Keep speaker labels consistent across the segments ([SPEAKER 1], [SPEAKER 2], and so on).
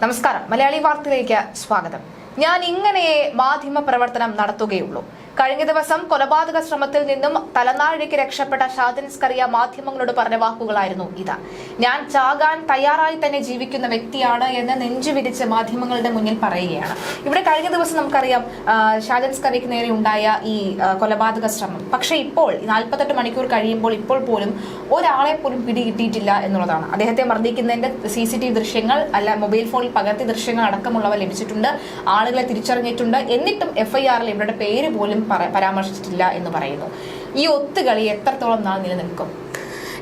[SPEAKER 1] നമസ്കാരം. മലയാളി വാർത്തയിലേക്ക് സ്വാഗതം. ഞാൻ ഇങ്ങനെ മാധ്യമ പ്രവർത്തനം നടത്തുകയുള്ളൂ. കഴിഞ്ഞ ദിവസം കൊലപാതക ശ്രമത്തിൽ നിന്നും തലനാഴിക്ക് രക്ഷപ്പെട്ട ഷാജൻ സ്കറിയ മാധ്യമങ്ങളോട് പറഞ്ഞ വാക്കുകളായിരുന്നു ഇത്. ഞാൻ ചാകാൻ തയ്യാറായി തന്നെ ജീവിക്കുന്ന വ്യക്തിയാണ് എന്ന് നെഞ്ചുവിരിച്ച് മാധ്യമങ്ങളുടെ മുന്നിൽ പറയുകയാണ്. ഇവിടെ കഴിഞ്ഞ ദിവസം നമുക്കറിയാം ഷാജൻ സ്കറിയക്ക് നേരെ ഉണ്ടായ ഈ കൊലപാതക ശ്രമം. പക്ഷേ ഇപ്പോൾ 48 മണിക്കൂർ കഴിയുമ്പോൾ ഇപ്പോൾ പോലും ഒരാളെ പോലും പിടികിട്ടിയിട്ടില്ല എന്നുള്ളതാണ്. അദ്ദേഹത്തെ മർദ്ദിക്കുന്നതിന്റെ CCTV ദൃശ്യങ്ങൾ അല്ല മൊബൈൽ ഫോണിൽ പകർത്തിയ ദൃശ്യങ്ങൾ അടക്കമുള്ളവ ലഭിച്ചിട്ടുണ്ട്. ആളുകളെ തിരിച്ചറിഞ്ഞിട്ടുണ്ട്. എന്നിട്ടും FIR-ൽ ഇവരുടെ പേര് പോലും പരാമർശിച്ചിട്ടില്ല എന്ന് പറയുന്നു. ഈ ഒത്തുകളി എത്രത്തോളം നാൾ നിലനിൽക്കും?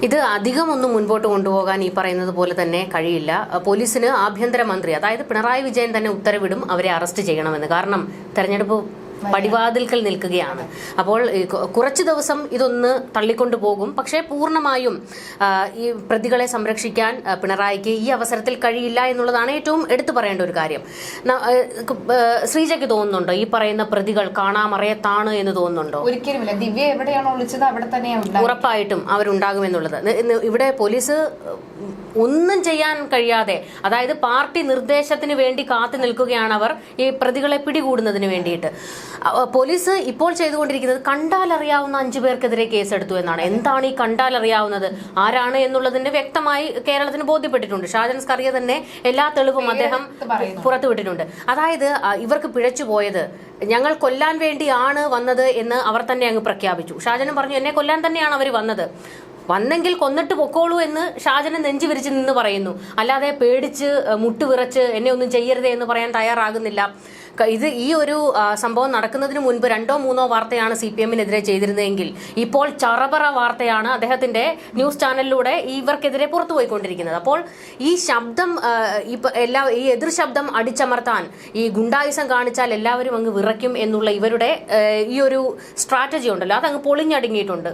[SPEAKER 2] ഇത് അധികമൊന്നും മുൻപോട്ട് കൊണ്ടുപോകാൻ ഈ പറയുന്നത് പോലെ തന്നെ കഴിയില്ല. പോലീസിന് ആഭ്യന്തരമന്ത്രി അതായത് പിണറായി വിജയൻ തന്നെ ഉത്തരവിടും അവരെ അറസ്റ്റ് ചെയ്യണമെന്ന്. കാരണം തെരഞ്ഞെടുപ്പ് പടിവാതിൽക്കൽ നിൽക്കുകയാണ്. അപ്പോൾ കുറച്ചു ദിവസം ഇതൊന്ന് തള്ളിക്കൊണ്ടു പോകും. പക്ഷേ പൂർണ്ണമായും ഈ പ്രതികളെ സംരക്ഷിക്കാൻ പിണറായിക്ക് ഈ അവസരത്തിൽ കഴിയില്ല എന്നുള്ളതാണ് ഏറ്റവും എടുത്തു പറയേണ്ട ഒരു കാര്യം. ശ്രീജയ്ക്ക് തോന്നുന്നുണ്ടോ ഈ പറയുന്ന പ്രതികൾ കാണാമറയത്താണ് എന്ന് തോന്നുന്നുണ്ടോ?
[SPEAKER 1] ഒരിക്കലുമില്ല. ദിവ്യ എവിടെയാണോ വിളിച്ചത് അവിടെ തന്നെയാണ്.
[SPEAKER 2] ഉറപ്പായിട്ടും അവരുണ്ടാകുമെന്നുള്ളത്. ഇവിടെ പോലീസ് ഒന്നും ചെയ്യാൻ കഴിയാതെ, അതായത് പാർട്ടി നിർദ്ദേശത്തിന് വേണ്ടി കാത്തു നിൽക്കുകയാണ് അവർ ഈ പ്രതികളെ പിടികൂടുന്നതിന് വേണ്ടിയിട്ട്. പോലീസ് ഇപ്പോൾ ചെയ്തുകൊണ്ടിരിക്കുന്നത് കണ്ടാലറിയാവുന്ന 5 പേർക്കെതിരെ കേസെടുത്തു എന്നാണ്. എന്താണ് ഈ കണ്ടാലറിയാവുന്നത്, ആരാണ് എന്നുള്ളതിന് വ്യക്തമായി കേരളത്തിന് ബോധ്യപ്പെട്ടിട്ടുണ്ട്. ഷാജൻ സ്കറിയ തന്നെ എല്ലാ തെളിവും അദ്ദേഹം പുറത്തുവിട്ടിട്ടുണ്ട്. അതായത് ഇവർക്ക് പിഴച്ചുപോയത് ഞങ്ങൾ കൊല്ലാൻ വേണ്ടിയാണ് വന്നത് എന്ന് അവർ തന്നെ അങ്ങ് പ്രഖ്യാപിച്ചു. ഷാജനും പറഞ്ഞു എന്നെ കൊല്ലാൻ തന്നെയാണ് അവർ വന്നത്, വന്നെങ്കിൽ കൊന്നിട്ട് പൊക്കോളൂ എന്ന് ഷാജനെ നെഞ്ചു വിരിച്ച് നിന്ന് പറയുന്നു. അല്ലാതെ പേടിച്ച് മുട്ടുവിറച്ച് എന്നെ ഒന്നും ചെയ്യരുതേ എന്ന് പറയാൻ തയ്യാറാകുന്നില്ല. ഇത് ഈ ഒരു സംഭവം നടക്കുന്നതിന് മുൻപ് 2 3 വാർത്തയാണ് CPM-നെതിരെ ചെയ്തിരുന്നതെങ്കിൽ ഇപ്പോൾ ചറപറ വാർത്തയാണ് അദ്ദേഹത്തിന്റെ ന്യൂസ് ചാനലിലൂടെ ഇവർക്കെതിരെ പുറത്തുപോയിക്കൊണ്ടിരിക്കുന്നത്. അപ്പോൾ ഈ ശബ്ദം ഈ എതിർ ശബ്ദം അടിച്ചമർത്താൻ, ഈ ഗുണ്ടായുസം കാണിച്ചാൽ എല്ലാവരും അങ്ങ് വിറയ്ക്കും എന്നുള്ള ഇവരുടെ ഈ ഒരു സ്ട്രാറ്റജി ഉണ്ടല്ലോ, അതങ്ങ് പൊളിഞ്ഞടങ്ങിയിട്ടുണ്ട്.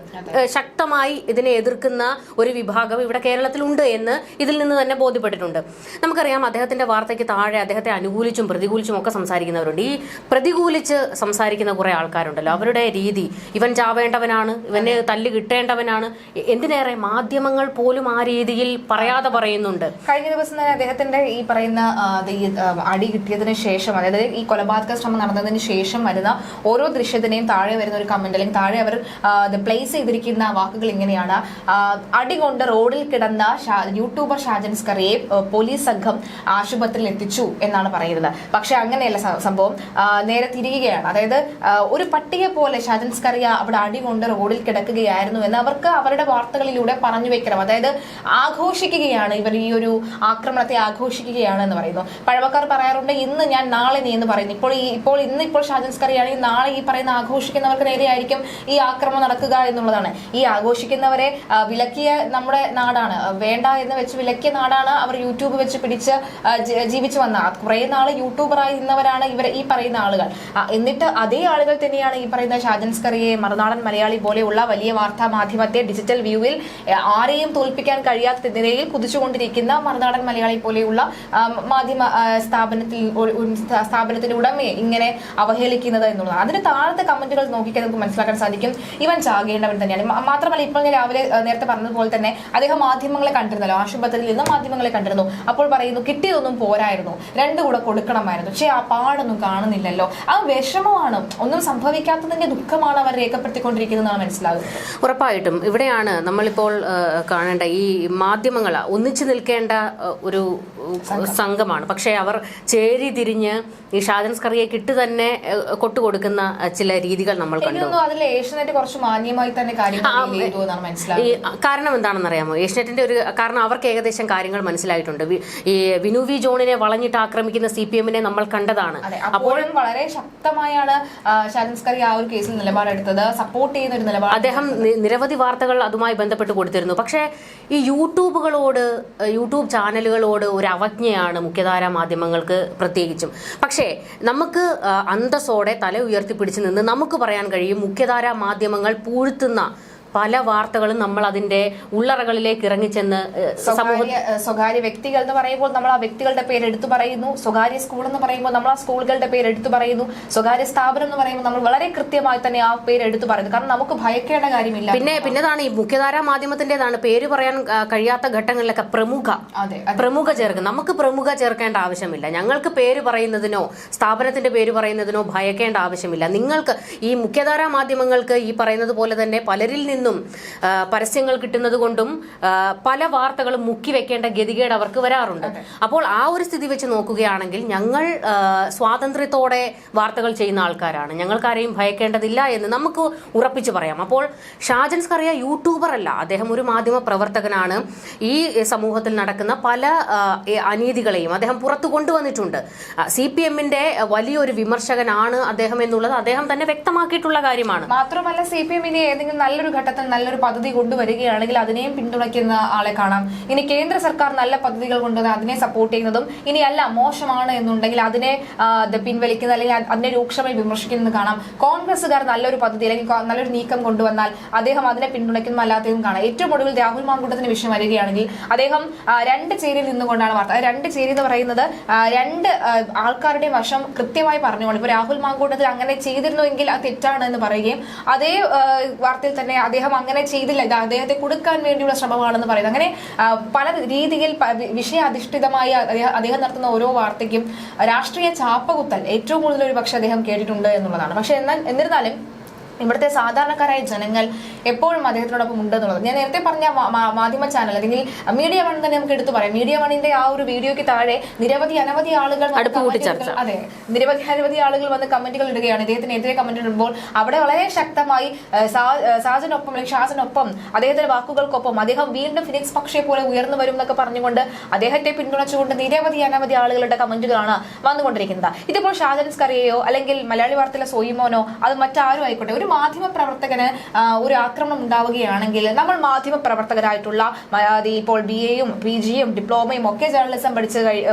[SPEAKER 2] ശക്തമായി ഇതിനെ എതിർക്കുന്ന ഒരു വിഭാഗം ഇവിടെ കേരളത്തിലുണ്ട് എന്ന് ഇതിൽ നിന്ന് തന്നെ ബോധ്യപ്പെട്ടിട്ടുണ്ട്. നമുക്കറിയാം അദ്ദേഹത്തിന്റെ വാർത്തയ്ക്ക് താഴെ അദ്ദേഹത്തെ അനുകൂലിച്ചും പ്രതികൂലിച്ചും ഒക്കെ സംസാരിക്കുന്നവരുണ്ട്. ഈ പ്രതികൂലിച്ച് സംസാരിക്കുന്ന കുറെ ആൾക്കാരുണ്ടല്ലോ, അവരുടെ രീതി ഇവൻ ചാവേണ്ടവനാണ്, ഇവന് തല്ല് കിട്ടേണ്ടവനാണ്, എന്തിനേറെ മാധ്യമങ്ങൾ പോലും ആ രീതിയിൽ പറയാതെ പറയുന്നുണ്ട്.
[SPEAKER 1] കഴിഞ്ഞ ദിവസം തന്നെ അദ്ദേഹത്തിന്റെ ഈ പറയുന്ന അടി കിട്ടിയതിനു ശേഷം, അതായത് ഈ കൊലപാതക ശ്രമം നടന്നതിന് ശേഷം വരുന്ന ഓരോ ദൃശ്യത്തിനെയും താഴെ വരുന്ന ഒരു കമന്റ് അല്ലെങ്കിൽ താഴെ അവർ പ്ലേസ് ചെയ്തിരിക്കുന്ന വാക്കുകൾ ഇങ്ങനെയാണ്: അടി കൊണ്ട് റോഡിൽ കിടന്ന യൂട്യൂബർ ഷാജൻ സ്കറിയെ പോലീസ് സംഘം ആശുപത്രിയിൽ എത്തിച്ചു എന്നാണ് പറയുന്നത്. പക്ഷെ അങ്ങനെയല്ല സംഭവം, നേരെ തിരികുകയാണ്. അതായത് ഒരു പട്ടിയെ പോലെ ഷാജൻ സ്കറിയ അവിടെ അടി കൊണ്ട് റോഡിൽ കിടക്കുകയായിരുന്നു എന്ന് അവർക്ക് അവരുടെ വാർത്തകളിലൂടെ പറഞ്ഞു വെക്കണം. അതായത് ആഘോഷിക്കുകയാണ്, ഇവർ ഈ ഒരു ആക്രമണത്തെ ആഘോഷിക്കുകയാണ് എന്ന് പറയുന്നു. പഴമക്കാർ പറയാറുണ്ട് ഇന്ന് ഞാൻ നാളെ നീ എന്ന് പറയുന്നു. ഇപ്പോൾ ഷാജൻ സ്കറിയാണെങ്കിൽ നാളെ ഈ പറയുന്ന ആഘോഷിക്കുന്നവർക്ക് നേരെയായിരിക്കും ഈ ആക്രമണം നടക്കുക എന്നുള്ളതാണ്. ഈ ആഘോഷിക്കുന്നവരെ വിലക്കിയ നമ്മുടെ നാടാണ്, വേണ്ട എന്ന് വെച്ച് വിലക്കിയ നാടാണ്. അവർ യൂട്യൂബ് വെച്ച് പിടിച്ച് ജീവിച്ചു വന്ന കുറെ നാള് യൂട്യൂബറായി ഇന്നവരാണ് ഇവർ ഈ പറയുന്ന ആളുകൾ. എന്നിട്ട് അതേ ആളുകൾ തന്നെയാണ് ഈ പറയുന്ന ഷാജൻ സ്കറിയെ, മറുനാടൻ മലയാളി പോലെയുള്ള വലിയ വാർത്താ മാധ്യമത്തെ ഡിജിറ്റൽ വ്യൂവിൽ ആരെയും തോൽപ്പിക്കാൻ കഴിയാത്ത നിലയിൽ കുതിച്ചുകൊണ്ടിരിക്കുന്ന മറുനാടൻ മലയാളി പോലെയുള്ള മാധ്യമ സ്ഥാപനത്തിന്റെ ഉടമയെ ഇങ്ങനെ അവഹേളിക്കുന്നത് എന്നുള്ളതാണ്. അതിന് താഴത്തെ കമന്റുകൾ നോക്കിക്കാൻ നമുക്ക് മനസ്സിലാക്കാൻ സാധിക്കും ഇവൻ ചാകേണ്ടവൻ തന്നെയാണ്. മാത്രമല്ല ഇപ്പോൾ ഞാൻ രാവിലെ നേരത്തെ പറഞ്ഞതുപോലെ തന്നെ അദ്ദേഹം മാധ്യമങ്ങളെ കണ്ടിരുന്നല്ലോ, ആശുപത്രിയിൽ നിന്ന് മാധ്യമങ്ങളെ കണ്ടിരുന്നു. അപ്പോൾ പറയുന്നു കിട്ടിയതൊന്നും പോരായിരുന്നു, 2 കൂടെ കൊടുക്കണമായിരുന്നു. പക്ഷേ ആ പാടൊന്നും കാണുന്നില്ലല്ലോ. ആ വിഷമമാണ്, ഒന്നും സംഭവിക്കാത്തതിന്റെ ദുഃഖമാണ് അവർ രേഖപ്പെടുത്തിക്കൊണ്ടിരിക്കുന്നതാണ് മനസ്സിലാകുന്നത്.
[SPEAKER 2] ഉറപ്പായിട്ടും ഇവിടെയാണ് നമ്മളിപ്പോൾ കാണേണ്ട ഈ മാധ്യമങ്ങൾ ഒന്നിച്ചു നിൽക്കേണ്ട ഒരു സംഘമാണ്. പക്ഷേ അവർ ചേരി തിരിഞ്ഞ് ഈ ഷാജൻ സ്കറിയെ കിട്ടു തന്നെ കൊട്ടുകൊടുക്കുന്ന ചില രീതികൾ നമ്മൾ കണ്ടു.
[SPEAKER 1] അതിൽ ഏഷ്യനെറ്റ് കുറച്ച് മാന്യമായി തന്നെ
[SPEAKER 2] കാരണം എന്താണെന്ന് അറിയാമോ? ഏഷ്യനെറ്റിന്റെ ഒരു കാരണം അവർക്ക് ഏകദേശം കാര്യങ്ങൾ മനസ്സിലായിട്ടുണ്ട്. ഈ വിനു വി ജോണിനെ വളഞ്ഞിട്ട് ആക്രമിക്കുന്ന CPM-നെ നമ്മൾ കണ്ടതാണ്.
[SPEAKER 1] അപ്പോഴും വളരെ ശക്തമായാണ് ഷാജൻ സ്കറിയ ആ ഒരു കേസിൽ നിലപാടെടുത്തത്, സപ്പോർട്ട് ചെയ്യുന്ന ഒരു നിലപാട്.
[SPEAKER 2] അദ്ദേഹം നിരവധി വാർത്തകൾ അതുമായി ബന്ധപ്പെട്ട് കൊടുത്തിരുന്നു. പക്ഷേ ഈ യൂട്യൂബ് ചാനലുകളോട് ഒരു അവജ്ഞയാണ് മുഖ്യധാരാ മാധ്യമങ്ങൾക്ക് പ്രത്യേകിച്ചും. പക്ഷേ നമുക്ക് അന്തസ്സോടെ തല ഉയർത്തിപ്പിടിച്ച് നിന്ന് നമുക്ക് പറയാൻ കഴിയും മുഖ്യധാരാ മാധ്യമങ്ങൾ പൂഴ്ത്തുന്ന പല വാർത്തകളും നമ്മൾ അതിന്റെ ഉള്ളറകളിലേക്ക് ഇറങ്ങിച്ചെന്ന്
[SPEAKER 1] സ്വകാര്യ വ്യക്തികൾ എന്ന് പറയുമ്പോൾ നമ്മൾ ആ വ്യക്തികളുടെ പേര് എടുത്തു പറയുന്നു, സ്വകാര്യ സ്കൂൾ എന്ന് പറയുമ്പോൾ നമ്മൾ ആ സ്കൂളുകളുടെ പേര് എടുത്തു പറയുന്നു, സ്വകാര്യ സ്ഥാപനം എന്ന് പറയുമ്പോൾ നമ്മൾ വളരെ കൃത്യമായി തന്നെ ആ പേര് എടുത്തു പറയുന്നു. കാരണം നമുക്ക് ഭയക്കേണ്ട കാര്യമില്ല.
[SPEAKER 2] പിന്നെതാണ് ഈ മുഖ്യധാരാ മാധ്യമത്തിന്റേതാണ് പേര് പറയാൻ കഴിയാത്ത ഘട്ടങ്ങളിലൊക്കെ പ്രമുഖ ചേർക്കും. നമുക്ക് പ്രമുഖ ചേർക്കേണ്ട ആവശ്യമില്ല. ഞങ്ങൾക്ക് പേര് പറയുന്നതിനോ സ്ഥാപനത്തിന്റെ പേര് പറയുന്നതിനോ ഭയക്കേണ്ട ആവശ്യമില്ല. നിങ്ങൾക്ക് ഈ മുഖ്യധാരാ മാധ്യമങ്ങൾക്ക് ഈ പറയുന്നത് പോലെ തന്നെ പലരിൽ നിന്നും പരസ്യങ്ങൾ കിട്ടുന്നത് കൊണ്ടും പല വാർത്തകളും മുക്കി വെക്കേണ്ട ഗതികേട് അവർക്ക് വരാറുണ്ട്. അപ്പോൾ ആ ഒരു സ്ഥിതി വെച്ച് നോക്കുകയാണെങ്കിൽ ഞങ്ങൾ സ്വാതന്ത്ര്യത്തോടെ വാർത്തകൾ ചെയ്യുന്ന ആൾക്കാരാണ്. ഞങ്ങൾക്കാരെയും ഭയക്കേണ്ടതില്ല എന്ന് നമുക്ക് ഉറപ്പിച്ചു പറയാം. അപ്പോൾ ഷാജൻ സ്കറിയ യൂട്യൂബർ അല്ല, അദ്ദേഹം ഒരു മാധ്യമ പ്രവർത്തകനാണ്. ഈ സമൂഹത്തിൽ നടക്കുന്ന പല അനീതികളെയും അദ്ദേഹം പുറത്തു കൊണ്ടുവന്നിട്ടുണ്ട്. CPM-ന്റെ വലിയൊരു വിമർശകനാണ് അദ്ദേഹം എന്നുള്ളത് അദ്ദേഹം തന്നെ വ്യക്തമാക്കിയിട്ടുള്ള കാര്യമാണ്.
[SPEAKER 1] മാത്രമല്ല CPM-നെ ഏതെങ്കിലും നല്ലൊരു ഘട്ടത്തിൽ നല്ലൊരു പദ്ധതി കൊണ്ടുവരികയാണെങ്കിൽ അതിനെയും പിന്തുണയ്ക്കുന്ന ആളെ കാണാം. ഇനി കേന്ദ്ര സർക്കാർ നല്ല പദ്ധതികൾ കൊണ്ടുവന്ന് അതിനെ സപ്പോർട്ട് ചെയ്യുന്നതും ഇനിയല്ല മോശമാണ് എന്നുണ്ടെങ്കിൽ അതിനെ പിൻവലിക്കുന്ന അല്ലെങ്കിൽ അതിനെ രൂക്ഷമായി വിമർശിക്കുന്നത് കാണാം. കോൺഗ്രസ്സുകാർ നല്ലൊരു പദ്ധതി അല്ലെങ്കിൽ നല്ലൊരു നീക്കം കൊണ്ടുവന്നാൽ അദ്ദേഹം അതിനെ പിന്തുണയ്ക്കുന്ന അല്ലാത്തതും കാണാം. ഏറ്റവും ഒടുവിൽ രാഹുൽ മാങ്കൂട്ടത്തിന് വിഷയം വരികയാണെങ്കിൽ അദ്ദേഹം രണ്ട് ചേരിയിൽ നിന്നുകൊണ്ടാണ് വാർത്ത. രണ്ട് ചേരി എന്ന് പറയുന്നത് രണ്ട് ആൾക്കാരുടെ വശം കൃത്യമായി പറഞ്ഞുകൊണ്ട് ഇപ്പൊ രാഹുൽ മാങ്കൂട്ടത്തിൽ അങ്ങനെ ചെയ്തിരുന്നുവെങ്കിൽ അത് തെറ്റാണ് എന്ന് പറയുകയും അതേ വാർത്തയിൽ തന്നെ അദ്ദേഹം അങ്ങനെ ചെയ്തില്ല, ഇത് അദ്ദേഹത്തെ കൊടുക്കാൻ വേണ്ടിയുള്ള ശ്രമമാണെന്ന് പറയുന്നത്. അങ്ങനെ പല രീതിയിൽ വിഷയാധിഷ്ഠിതമായി അദ്ദേഹം നടത്തുന്ന ഓരോ വാർത്തയ്ക്കും രാഷ്ട്രീയ ചാപ്പകുത്തൽ ഏറ്റവും കൂടുതൽ ഒരു പക്ഷെ അദ്ദേഹം കേട്ടിട്ടുണ്ട് എന്നുള്ളതാണ്. പക്ഷെ എന്നിരുന്നാലും ഇവിടുത്തെ സാധാരണക്കാരായ ജനങ്ങൾ എപ്പോഴും അദ്ദേഹത്തിനോടൊപ്പം ഉണ്ടെന്നുള്ളത് ഞാൻ നേരത്തെ പറഞ്ഞ മാധ്യമ ചാനൽ അല്ലെങ്കിൽ മീഡിയ വൺ തന്നെ നമുക്ക് എടുത്തു പറയാം. മീഡിയ വണ്ണിന്റെ ആ ഒരു വീഡിയോയ്ക്ക് താഴെ അനവധി ആളുകൾ വന്ന് കമന്റുകൾ ഇടുകയാണ്. ഇദ്ദേഹത്തിനെതിരെ കമന്റ് ഇടുമ്പോൾ അവിടെ വളരെ ശക്തമായി ഷാജനൊപ്പം അദ്ദേഹത്തിന്റെ വാക്കുകൾക്കൊപ്പം അദ്ദേഹം വീണ്ടും ഫിനിക്സ് പക്ഷിയെ പോലെ ഉയർന്നു വരും എന്നൊക്കെ പറഞ്ഞുകൊണ്ട് അദ്ദേഹത്തെ പിന്തുണച്ചുകൊണ്ട് അനവധി ആളുകളുടെ കമന്റുകളാണ് വന്നുകൊണ്ടിരിക്കുന്നത്. ഇതിപ്പോൾ ഷാജൻ സ്കറിയയോ അല്ലെങ്കിൽ മലയാളി വാർത്തയിലെ സോയിമോനോ അത് മറ്റാരും ആയിക്കോട്ടെ, ഒരു മാധ്യമ പ്രവർത്തകന് ഒരു ആക്രമണം ഉണ്ടാവുകയാണെങ്കിൽ നമ്മൾ മാധ്യമ പ്രവർത്തകരായിട്ടുള്ള ഇപ്പോൾ BA-യും PG-യും ഡിപ്ലോമയും ഒക്കെ ജേർണലിസം പഠിച്ച്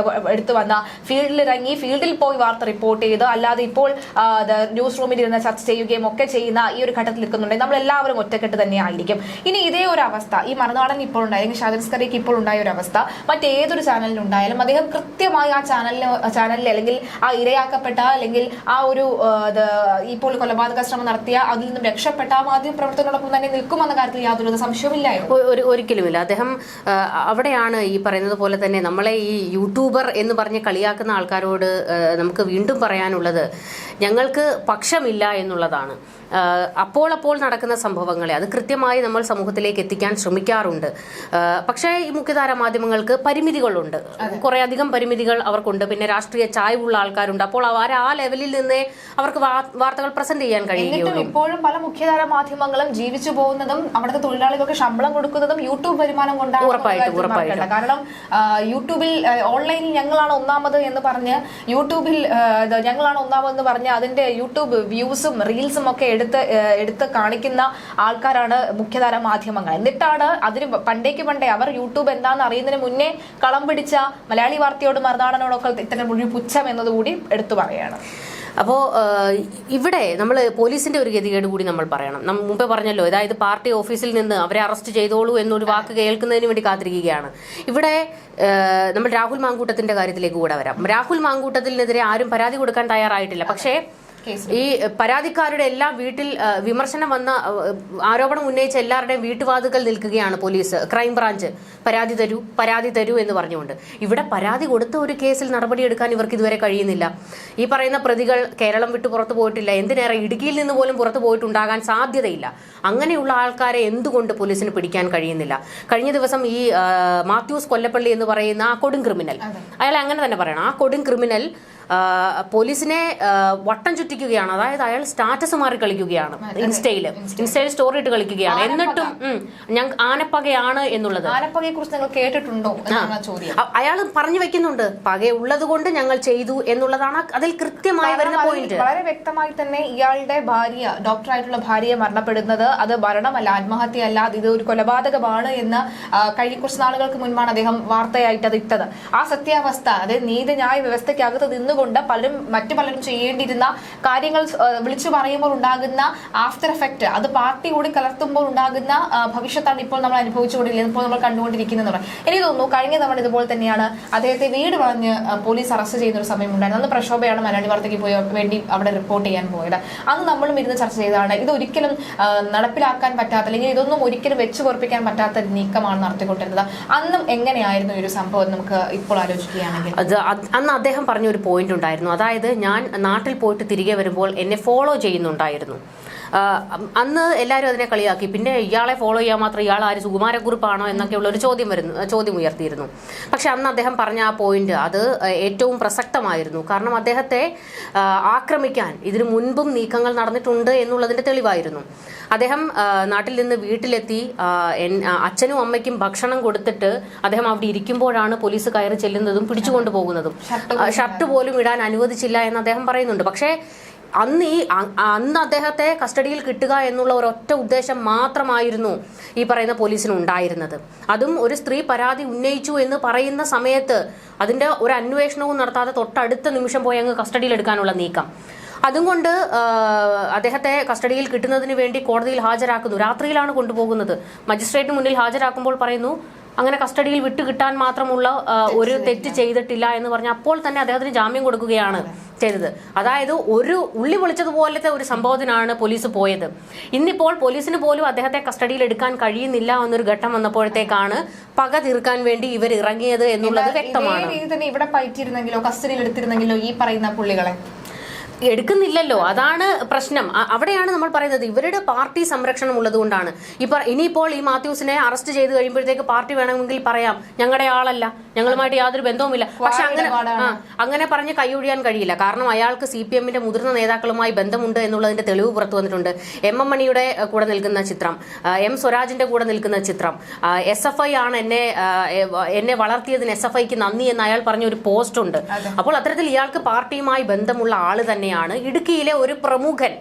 [SPEAKER 1] എടുത്തു വന്ന ഫീൽഡിൽ പോയി വാർത്ത റിപ്പോർട്ട് ചെയ്ത് അല്ലാതെ ഇപ്പോൾ ന്യൂസ് റൂമിൽ ഇരുന്ന് ചർച്ച ചെയ്യുകയും ഒക്കെ ചെയ്യുന്ന ഈ ഒരു ഘട്ടത്തിൽ നിൽക്കുന്നുണ്ടെങ്കിൽ നമ്മൾ എല്ലാവരും ഒറ്റക്കെട്ട് തന്നെ ആയിരിക്കും. ഇനി ഇതേ ഒരു അവസ്ഥ ഈ മറുനാടൻ ഇപ്പോൾ ഉണ്ടായി അല്ലെങ്കിൽ ഷാജൻ സ്കറിയക്ക് ഇപ്പോൾ ഉണ്ടായ ഒരു അവസ്ഥ മറ്റേതൊരു ചാനലിൽ ഉണ്ടായാലും അദ്ദേഹം കൃത്യമായി ആ ചാനലിൽ അല്ലെങ്കിൽ ആ ഇരയാക്കപ്പെട്ട അല്ലെങ്കിൽ ആ ഒരു ഇപ്പോൾ കൊലപാതക ശ്രമം നടത്തിയ അതിൽ നിന്നും രക്ഷപ്പെട്ട മാധ്യമ പ്രവർത്തകരോടൊപ്പം തന്നെ നിൽക്കുമെന്ന കാര്യത്തിൽ യാതൊരു സംശയവുമില്ലായിരുന്നു.
[SPEAKER 2] ഒരിക്കലുമില്ല. അദ്ദേഹം അവിടെയാണ് ഈ പറയുന്നത് പോലെ തന്നെ നമ്മളെ ഈ യൂട്യൂബർ എന്ന് പറഞ്ഞ് കളിയാക്കുന്ന ആൾക്കാരോട് നമുക്ക് വീണ്ടും പറയാനുള്ളത് ഞങ്ങൾക്ക് പക്ഷമില്ല എന്നുള്ളതാണ്. അപ്പോൾ നടക്കുന്ന സംഭവങ്ങളെ അത് കൃത്യമായി നമ്മൾ സമൂഹത്തിലേക്ക് എത്തിക്കാൻ ശ്രമിക്കാറുണ്ട്. പക്ഷേ ഈ മുഖ്യധാര മാധ്യമങ്ങൾക്ക് പരിമിതികളുണ്ട്, കുറെ അധികം പരിമിതികൾ അവർക്കുണ്ട്. പിന്നെ രാഷ്ട്രീയ ചായ്വുള്ള ആൾക്കാരുണ്ട്. അപ്പോൾ ആ ലെവലിൽ നിന്നേ അവർക്ക് വാർത്തകൾ പ്രസന്റ് ചെയ്യാൻ കഴിയുകയുള്ളൂ.
[SPEAKER 1] ഇപ്പോഴും പല മുഖ്യധാര മാധ്യമങ്ങളും ജീവിച്ചു പോകുന്നതും അവിടുത്തെ തൊഴിലാളികൾക്ക് ശമ്പളം കൊടുക്കുന്നതും യൂട്യൂബ് വരുമാനം കൊണ്ടാണ്.
[SPEAKER 2] ഉറപ്പായിട്ടും.
[SPEAKER 1] കാരണം യൂട്യൂബിൽ ഓൺലൈനിൽ ഞങ്ങളാണ് ഒന്നാമത് എന്ന് പറഞ്ഞ് യൂട്യൂബിൽ ഞങ്ങളാണ് ഒന്നാമതെന്ന് പറഞ്ഞ് അതിന്റെ യൂട്യൂബ് വ്യൂസും റീൽസും ഒക്കെ എടുത്ത് കാണിക്കുന്ന ആൾക്കാരാണ് മുഖ്യധാര മാധ്യമങ്ങൾ. എന്നിട്ടാണ് അതിന് പണ്ടേ അവർ യൂട്യൂബ് എന്താണെന്ന് അറിയുന്നതിന് മുന്നേ കളം പിടിച്ച മലയാളി വാർത്തയോട് മറുനാടനോടൊക്കെ ഇത്തരം ഒരു പുച്ഛം എന്നതുകൂടി എടുത്തു പറയാണ്.
[SPEAKER 2] അപ്പോൾ ഇവിടെ നമ്മൾ പോലീസിന്റെ ഒരു ഗതികേട് കൂടി നമ്മൾ പറയണം. നമ്മൾ മുമ്പേ പറഞ്ഞല്ലോ, അതായത് പാർട്ടി ഓഫീസിൽ നിന്ന് അവരെ അറസ്റ്റ് ചെയ്തോളൂ എന്നൊരു വാക്ക് കേൾക്കുന്നതിന് വേണ്ടി കാത്തിരിക്കുകയാണ്. ഇവിടെ നമ്മൾ രാഹുൽ മാങ്കൂട്ടത്തിന്റെ കാര്യത്തിലേക്ക് കൂടെ വരാം. രാഹുൽ മാങ്കൂട്ടത്തിനെതിരെ ആരും പരാതി കൊടുക്കാൻ തയ്യാറായിട്ടില്ല. പക്ഷേ ഈ പരാതിക്കാരുടെ എല്ലാം വീട്ടിൽ വിമർശനം വന്ന ആരോപണം ഉന്നയിച്ച എല്ലാവരുടെയും വീട്ടുവാതുക്കൽ നിൽക്കുകയാണ് പോലീസ്, ക്രൈംബ്രാഞ്ച്. പരാതി തരൂ എന്ന് പറഞ്ഞുകൊണ്ട്. ഇവിടെ പരാതി കൊടുത്ത ഒരു കേസിൽ നടപടിയെടുക്കാൻ ഇവർക്ക് ഇതുവരെ കഴിയുന്നില്ല. ഈ പറയുന്ന പ്രതികൾ കേരളം വിട്ട് പുറത്തു പോയിട്ടില്ല, എന്തിനേറെ ഇടുക്കിയിൽ നിന്ന് പോലും പുറത്തു പോയിട്ടുണ്ടാകാൻ സാധ്യതയില്ല. അങ്ങനെയുള്ള ആൾക്കാരെ എന്തുകൊണ്ട് പോലീസിന് പിടിക്കാൻ കഴിയുന്നില്ല? കഴിഞ്ഞ ദിവസം ഈ മാത്യൂസ് കൊല്ലപ്പള്ളി എന്ന് പറയുന്ന ആ കൊടും ക്രിമിനൽ, അയാളെ അങ്ങനെ തന്നെ പറയണം, ആ കൊടും ക്രിമിനൽ പോലീസിനെ വട്ടം ചുറ്റിക്കുകയാണ്. അതായത് അയാൾ സ്റ്റാറ്റസ് മാറി കളിക്കുകയാണ്, ഇൻസ്റ്റയിൽ സ്റ്റോറി ഇട്ട് കളിക്കുകയാണ്. എന്നിട്ടും ഞങ്ങൾ ആനപ്പകയാണ് എന്നുള്ളത്.
[SPEAKER 1] ആനപ്പകയെ കുറിച്ച് നിങ്ങൾ കേട്ടിട്ടുണ്ടോ?
[SPEAKER 2] അയാൾ പറഞ്ഞു വെക്കുന്നുണ്ട്, പകയുള്ളത് കൊണ്ട് ഞങ്ങൾ ചെയ്തു എന്നുള്ളതാണ് അതിൽ കൃത്യമായി വരുന്ന പോയിന്റ്.
[SPEAKER 1] വളരെ വ്യക്തമായി തന്നെ ഇയാളുടെ ഭാര്യ, ഡോക്ടറായിട്ടുള്ള ഭാര്യയെ മരണപ്പെടുന്നത് അത് മരണമല്ല, ആത്മഹത്യയല്ല, ഇത് ഒരു കൊലപാതകമാണ് എന്ന് കുറച്ച് നാളുകൾക്ക് മുൻപാണ് അദ്ദേഹം വാർത്തയായിട്ട് അത് ഇട്ടത്. ആ സത്യാവസ്ഥ, അത് നീതിന്യായ വ്യവസ്ഥയ്ക്കകത്ത് നിന്നുകൊണ്ട് ചെയ്തുകൊണ്ട് മറ്റു പലരും ചെയ്യേണ്ടിയിരുന്ന കാര്യങ്ങൾ വിളിച്ചു പറയുമ്പോൾ ഉണ്ടാകുന്ന ആഫ്റ്റർ എഫക്ട്, അത് പാർട്ടി കൂടി കലർത്തുമ്പോൾ ഉണ്ടാകുന്ന ഭവിഷ്യത്താണ് ഇപ്പോൾ നമ്മൾ അനുഭവിച്ചുകൊണ്ടിരിക്കുന്നത്, ഇപ്പോൾ നമ്മൾ കണ്ടുകൊണ്ടിരിക്കുന്നത്. എനിക്ക് തോന്നുന്നു കഴിഞ്ഞ തവണ ഇതുപോലെ തന്നെയാണ് അദ്ദേഹത്തെ വീട് വളഞ്ഞ് പോലീസ് അറസ്റ്റ് ചെയ്യുന്ന ഒരു സമയം ഉണ്ടായിരുന്നു. അന്ന് പ്രക്ഷോഭയാണ് മലയാളി വാർത്തയ്ക്ക് വേണ്ടി അവിടെ റിപ്പോർട്ട് ചെയ്യാൻ പോയത്. അന്ന് നമ്മളും ഇരുന്ന് ചർച്ച ചെയ്തതാണ് ഇത് ഒരിക്കലും നടപ്പിലാക്കാൻ പറ്റാത്ത, അല്ലെങ്കിൽ ഇതൊന്നും ഒരിക്കലും വെച്ചു പൊറപ്പിക്കാൻ പറ്റാത്ത നീക്കമാണ് നടത്തിക്കൊണ്ടിരുന്നത്. അന്നും എങ്ങനെയായിരുന്നു ഈ ഒരു സംഭവം നമുക്ക് ഇപ്പോൾ ആലോചിക്കുകയാണെങ്കിൽ?
[SPEAKER 2] അന്ന് അദ്ദേഹം പറഞ്ഞ ഒരു പോയിന്റ് ഉണ്ടായിരുന്നു. അതായത് ഞാൻ നാട്ടിൽ പോയിട്ട് തിരികെ വരുമ്പോൾ എന്നെ ഫോളോ ചെയ്യുന്നുണ്ടായിരുന്നു. അന്ന് എല്ലാവരും അതിനെ കളിയാക്കി. പിന്നെ ഇയാളെ ഫോളോ ചെയ്യാൻ മാത്രം ഇയാൾ ആര് സുകുമാരക്കുറിപ്പാണോ എന്നൊക്കെയുള്ള ഒരു ചോദ്യം ഉയർത്തിയിരുന്നു. പക്ഷെ അന്ന് അദ്ദേഹം പറഞ്ഞ ആ പോയിന്റ് അത് ഏറ്റവും പ്രസക്തമായിരുന്നു. കാരണം അദ്ദേഹത്തെ ആക്രമിക്കാൻ ഇതിനു മുൻപും നീക്കങ്ങൾ നടന്നിട്ടുണ്ട് എന്നുള്ളതിന്റെ തെളിവായിരുന്നു. അദ്ദേഹം നാട്ടിൽ നിന്ന് വീട്ടിലെത്തി അച്ഛനും അമ്മയ്ക്കും ഭക്ഷണം കൊടുത്തിട്ട് അദ്ദേഹം അവിടെ ഇരിക്കുമ്പോഴാണ് പോലീസ് കയറി ചെല്ലുന്നതും പിടിച്ചുകൊണ്ടു പോകുന്നതും. ഷർട്ട് പോലും ഇടാൻ അനുവദിച്ചില്ല എന്ന് അദ്ദേഹം പറയുന്നുണ്ട്. പക്ഷേ അന്ന് അദ്ദേഹത്തെ കസ്റ്റഡിയിൽ കിട്ടുക എന്നുള്ള ഒരൊറ്റ ഉദ്ദേശം മാത്രമായിരുന്നു ഈ പറയുന്ന പോലീസിന് ഉണ്ടായിരുന്നത്. അതും ഒരു സ്ത്രീ പരാതി ഉന്നയിച്ചു എന്ന് പറയുന്ന സമയത്ത് അതിന്റെ ഒരു അന്വേഷണവും നടത്താതെ തൊട്ടടുത്ത നിമിഷം പോയി അങ്ങ് കസ്റ്റഡിയിൽ എടുക്കാനുള്ള നീക്കം. അതുകൊണ്ട് അദ്ദേഹത്തെ കസ്റ്റഡിയിൽ കിട്ടുന്നതിന് വേണ്ടി കോടതിയിൽ ഹാജരാക്കുന്നു. രാത്രിയിലാണ് കൊണ്ടുപോകുന്നത്. മജിസ്ട്രേറ്റിന് മുന്നിൽ ഹാജരാക്കുമ്പോൾ പറയുന്നു അങ്ങനെ കസ്റ്റഡിയിൽ വിട്ടുകിട്ടാൻ മാത്രമുള്ള ഒരു തെറ്റ് ചെയ്തിട്ടില്ല എന്ന് പറഞ്ഞ അപ്പോൾ തന്നെ അദ്ദേഹത്തിന് ജാമ്യം കൊടുക്കുകയാണ് ചെയ്തത്. അതായത് ഒരു ഉള്ളി പൊളിച്ചതുപോലത്തെ ഒരു സംഭവത്തിനാണ് പോലീസ് പോയത്. ഇന്നിപ്പോൾ പോലീസിന് പോലും അദ്ദേഹത്തെ കസ്റ്റഡിയിൽ എടുക്കാൻ കഴിയുന്നില്ല എന്നൊരു ഘട്ടം വന്നപ്പോഴത്തേക്കാണ് പക തീർക്കാൻ വേണ്ടി ഇവർ ഇറങ്ങിയത് എന്നുള്ളത് വ്യക്തമാണ്.
[SPEAKER 1] ഇവിടെ പറ്റിയിരുന്നെങ്കിലോ കസ്റ്റഡിയിൽ എടുത്തിരുന്നെങ്കിലോ ഈ പറയുന്ന പുള്ളികളെ
[SPEAKER 2] എടുക്കുന്നില്ലല്ലോ, അതാണ് പ്രശ്നം. അവിടെയാണ് നമ്മൾ പറയുന്നത് ഇവരുടെ പാർട്ടി സംരക്ഷണം ഉള്ളതുകൊണ്ടാണ്. ഇനിയിപ്പോൾ ഈ മാത്യൂസിനെ അറസ്റ്റ് ചെയ്ത് കഴിയുമ്പോഴത്തേക്ക് പാർട്ടി വേണമെങ്കിൽ പറയാം ഞങ്ങളുടെ ആളല്ല, ഞങ്ങളുമായിട്ട് യാതൊരു ബന്ധവുമില്ല. പക്ഷെ അങ്ങനെ പറഞ്ഞ് കൈയൊഴിയാൻ കഴിയില്ല. കാരണം അയാൾക്ക് CPM-ന്റെ മുതിർന്ന നേതാക്കളുമായി ബന്ധമുണ്ട് എന്നുള്ളതിന്റെ തെളിവ് പുറത്തു വന്നിട്ടുണ്ട്. MM മണിയുടെ കൂടെ നിൽക്കുന്ന ചിത്രം, M സ്വരാജിന്റെ കൂടെ നിൽക്കുന്ന ചിത്രം, SFI ആണ് എന്നെ വളർത്തിയതിന് SFIക്ക് നന്ദി എന്ന് അയാൾ പറഞ്ഞ ഒരു പോസ്റ്റ് ഉണ്ട്. അപ്പോൾ അത്തരത്തിൽ ഇയാൾക്ക് പാർട്ടിയുമായി ബന്ധമുള്ള ആള് തന്നെ. ഇടുക്കിയിലെ ഒരു പ്രമുഖൻ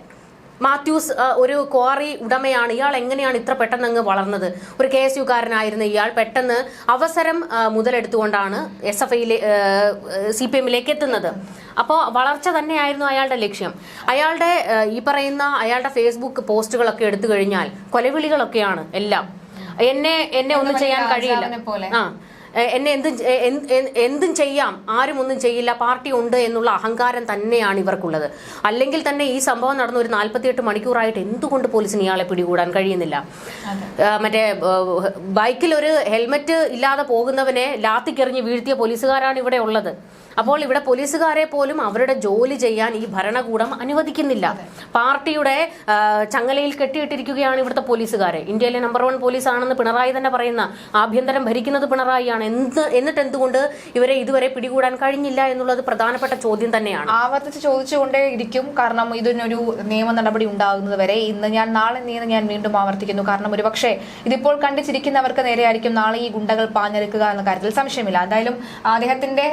[SPEAKER 2] മാത്യൂസ് ഒരു ക്വാറി ഉടമയാണ്. ഇയാൾ എങ്ങനെയാണ് ഇത്ര പെട്ടെന്ന് അങ്ങ് വളർന്നത്? ഒരു KSU-കാരനായിരുന്ന ഇയാൾ പെട്ടെന്ന് അവസരം മുതലെടുത്തുകൊണ്ടാണ് CPM-ലേക്ക് എത്തുന്നത്. അപ്പോൾ വളർച്ച തന്നെയായിരുന്നു അയാളുടെ ലക്ഷ്യം. അയാളുടെ ഫേസ്ബുക്ക് പോസ്റ്റുകളൊക്കെ എടുത്തു കഴിഞ്ഞാൽ കൊലവിളികളൊക്കെയാണ് എല്ലാം. എന്നെ ഒന്നും ചെയ്യാൻ കഴിയില്ല, എന്നെ എന്തും ചെയ്യാം, ആരും ഒന്നും ചെയ്യില്ല, പാർട്ടി ഉണ്ട് എന്നുള്ള അഹങ്കാരം തന്നെയാണ് ഇവർക്കുള്ളത്. അല്ലെങ്കിൽ തന്നെ ഈ സംഭവം നടന്ന ഒരു 48 മണിക്കൂറായിട്ട് എന്തുകൊണ്ട് പോലീസിന് ഇയാളെ പിടികൂടാൻ കഴിയുന്നില്ല? മറ്റേ ബൈക്കിൽ ഒരു ഹെൽമെറ്റ് ഇല്ലാതെ പോകുന്നവനെ ലാത്തിക്കെറിഞ്ഞ് വീഴ്ത്തിയ പോലീസുകാരാണ് ഇവിടെ ഉള്ളത്. അപ്പോൾ ഇവിടെ പോലീസുകാരെ പോലും അവരുടെ ജോലി ചെയ്യാൻ ഈ ഭരണകൂടം അനുവദിക്കുന്നില്ല. പാർട്ടിയുടെ ചങ്ങലയിൽ കെട്ടിയിട്ടിരിക്കുകയാണ് ഇവിടുത്തെ പോലീസുകാരെ. ഇന്ത്യയിലെ നമ്പർ 1 പോലീസാണെന്ന് പിണറായി തന്നെ പറയുന്ന, ആഭ്യന്തരം ഭരിക്കുന്നത് പിണറായിയാണ്. എന്നിട്ട് എന്തുകൊണ്ട് ഇവരെ ഇതുവരെ പിടികൂടാൻ കഴിഞ്ഞില്ല എന്നുള്ളത് പ്രധാനപ്പെട്ട ചോദ്യം തന്നെയാണ്.
[SPEAKER 1] ആവർത്തിച്ച് ചോദിച്ചുകൊണ്ടേ ഇരിക്കും. കാരണം ഇതിനൊരു നിയമ നടപടി ഉണ്ടാകുന്നത് വരെ നാളെ ഞാൻ വീണ്ടും ആവർത്തിക്കുന്നു. കാരണം ഒരുപക്ഷെ ഇതിപ്പോൾ കണ്ടിച്ചിരിക്കുന്നവർക്ക് നേരെയായിരിക്കും നാളെ ഈ ഗുണ്ടകൾ പാഞ്ഞെടുക്കുക എന്ന കാര്യത്തിൽ സംശയമില്ല. എന്തായാലും അദ്ദേഹത്തിന്റെ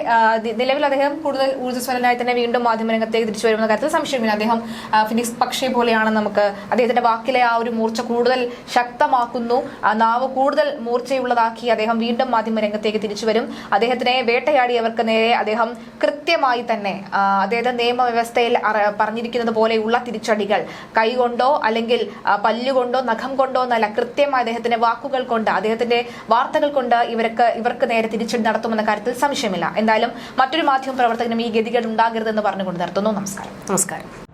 [SPEAKER 1] അദ്ദേഹം കൂടുതൽ ഊർജ്ജസ്വലനായി തന്നെ വീണ്ടും മാധ്യമരംഗത്തേക്ക് തിരിച്ചു വരുന്ന കാര്യത്തിൽ സംശയമില്ല. അദ്ദേഹം ഫിനിക്സ് പക്ഷി പോലെയാണ്. നമുക്ക് അദ്ദേഹത്തിന്റെ വാക്കിലെ ആ ഒരു മൂർച്ച കൂടുതൽ ശക്തമാക്കുന്നു, നാവ് കൂടുതൽ മൂർച്ചയുള്ളതാക്കി അദ്ദേഹം വീണ്ടും മാധ്യമരംഗത്തേക്ക് തിരിച്ചു വരും. അദ്ദേഹത്തിനെ വേട്ടയാടിയവർക്ക് നേരെ അദ്ദേഹം കൃത്യമായി തന്നെ അതായത് നിയമവ്യവസ്ഥയിൽ പറഞ്ഞിരിക്കുന്നത് പോലെയുള്ള തിരിച്ചടികൾ കൈകൊണ്ടോ അല്ലെങ്കിൽ പല്ലുകൊണ്ടോ നഖം കൊണ്ടോ എന്നല്ല, കൃത്യമായി അദ്ദേഹത്തിന്റെ വാക്കുകൾ കൊണ്ട്, അദ്ദേഹത്തിന്റെ വാർത്തകൾ കൊണ്ട് ഇവർക്ക് നേരെ തിരിച്ചടി നടത്തുമെന്ന കാര്യത്തിൽ സംശയമില്ല. എന്തായാലും മറ്റൊരു മാധ്യമ പ്രവർത്തകനും ഈ ഗതികേട് ഉണ്ടാകരുതെന്ന് പറഞ്ഞുകൊണ്ട് നിർത്തുന്നു. നമസ്കാരം.